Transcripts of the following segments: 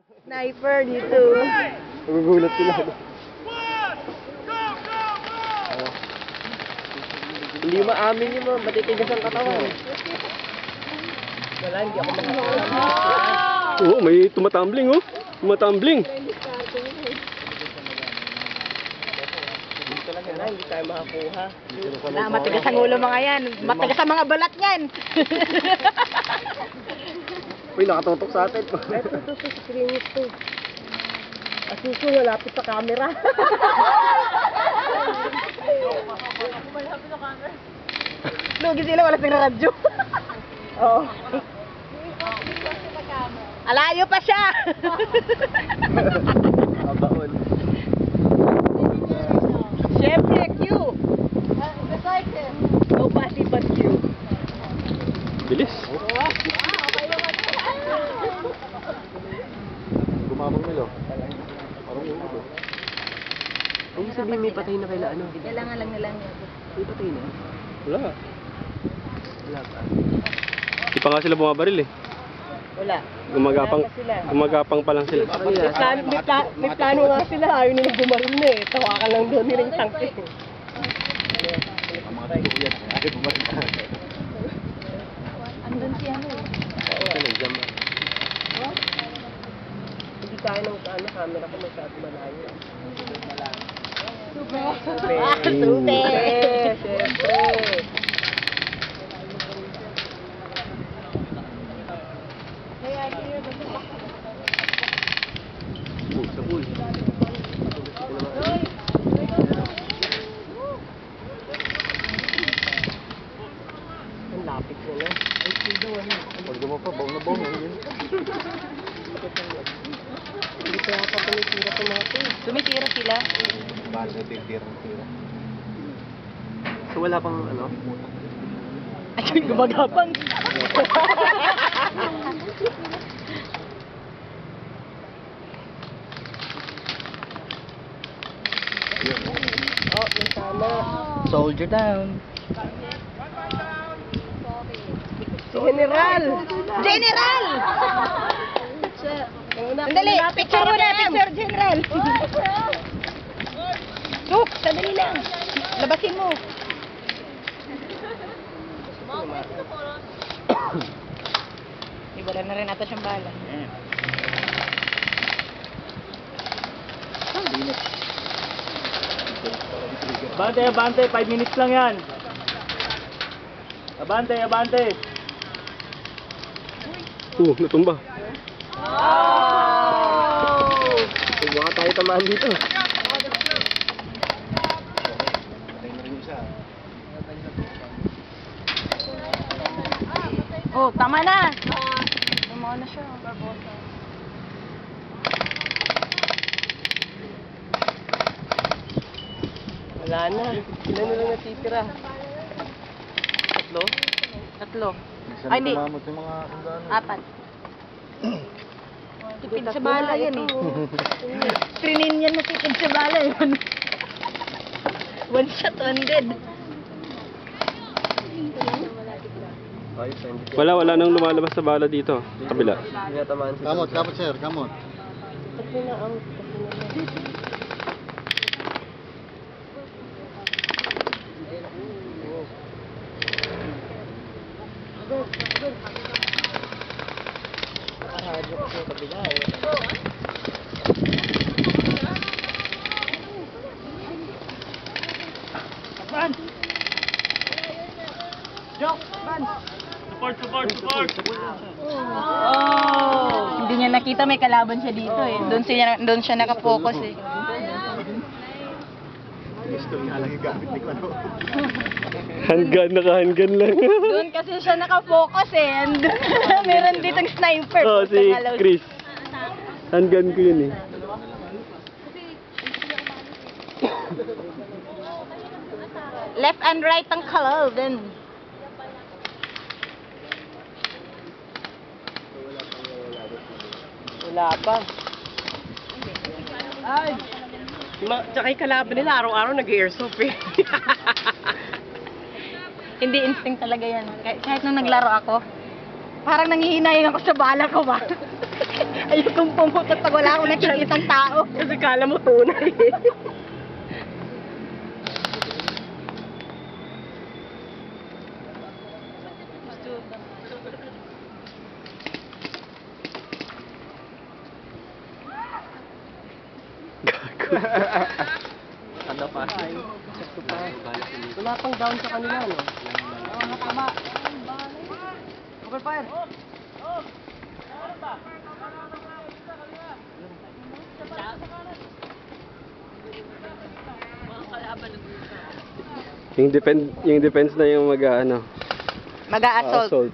Sniper dito. Nagugulat sila. Hindi maamin yung mga matitigas ang katawan. Wala, hindi ako makakalaman. Oo, may tumatumbling oh. Tumatumbling. Wala, hindi tayo makakuha. Wala, matigas ang ulo mga yan. Matigas ang mga balat yan. Uy, nakatutok sa atin. Ay, ito sa screen ito. Asuso, malapit sa camera. Lugi sila, wala silang radyo. Oo. Alayo pa siya. Kabaon. Siyempre, Q. Nobody but Q. Bilis. Gumamang nilo. Parang yung ito. Ang sabihin may patay na kaila ano? Kailangan lang nila niya. May patay na? Wala. Wala pa. Di pa nga sila bumabaril eh. Wala. Gumagapang pa lang sila. May plano nga sila. Ayaw nila bumaril na eh. Tawakan lang doon nilang tangke. Ang mga tayo kuya. Ayaw bumaril na. Andun siya ano eh. Hindi tayo ng camera ko masyado malayo. Sube. Siyempre. Ang lapit mo na. Ay, still daw ano. Pag mo pa, baw na baw na yun. Hindi pa yata tumitira ito natin. Tumitira sila. Bahal na tira. So wala pang ano? Ay, gumagapang. Oh, may tama. Soldier down. Si General! General! Sandali, picture mo na, picture, General. Look, sandali lang. Labasin mo. Wala na rin ata siyang bala. Abante, 5 minutes lang yan. Abante. Natumba. Baka tayo tamaan dito. Oh, tama na. Tama na siya. Wala na. Ilan na lang natitira? Tatlo. Ay, hindi. Apat. Tipid sa bala yan eh. Trinin yan na tipid sa bala yun. One shot, one dead. Wala nang lumalabas sa bala dito. Kabila. Hindi natamaan si Kamot sir, kamot. Kasi na-out. Nakaradyo ko sa kabila eh. Support. Hindi niya nakita may kalaban siya dito eh. Doon siya nakapokus eh. Gusto nga lang yung gamit ni Kuano. Handgun, naka-handgun lang. Doon kasi siya nakapokus eh. And meron ditong sniper. Oh, si Chris. Handgun ko yun eh. Left and right ang kalaw din. Wala pa. Ay! Tsaka yung kalaban nila, araw-araw nag-airsoft eh. Hindi instinct talaga yan. Kahit nung naglaro ako, parang nangihinayang ako sa bala ko ba. Ayokong pumutot pag wala akong nakikitang tao. Kasi kala mo tunay. Ano pa? Wala pang down sa kanila, no? Okay, fire. Yung defense na yung mag-ano. Mag-a-assault. Assault.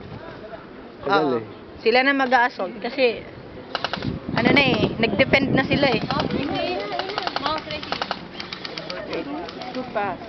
Tagal Oo. eh. Sila na mag-a-assault kasi ano na eh, nag-defend na sila eh. Too fast.